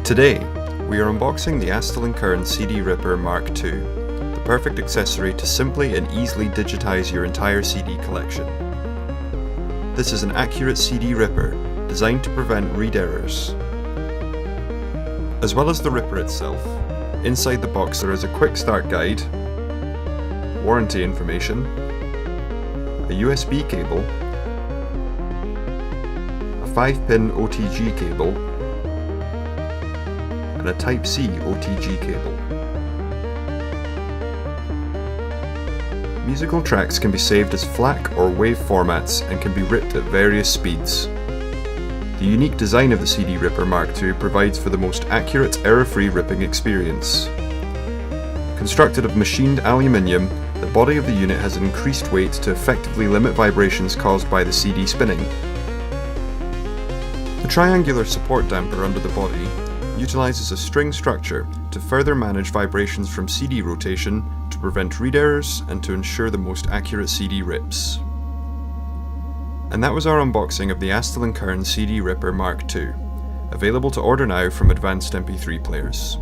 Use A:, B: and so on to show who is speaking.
A: Today, we are unboxing the Astell Kern CD-Ripper MKII, the perfect accessory to simply and easily digitize your entire CD collection. This is an accurate CD ripper designed to prevent read errors. As well as the ripper itself, inside the box there is a quick start guide, warranty information, a USB cable, a 5-pin OTG cable, and a Type-C OTG cable. Musical tracks can be saved as FLAC or WAV formats and can be ripped at various speeds. The unique design of the CD-Ripper MKII provides for the most accurate, error-free ripping experience. Constructed of machined aluminium, the body of the unit has an increased weight to effectively limit vibrations caused by the CD spinning. The triangular support damper under the body utilizes a string structure to further manage vibrations from CD rotation to prevent read errors and to ensure the most accurate CD rips. And that was our unboxing of the Astell Kern CD-Ripper MKII, available to order now from Advanced MP3 players.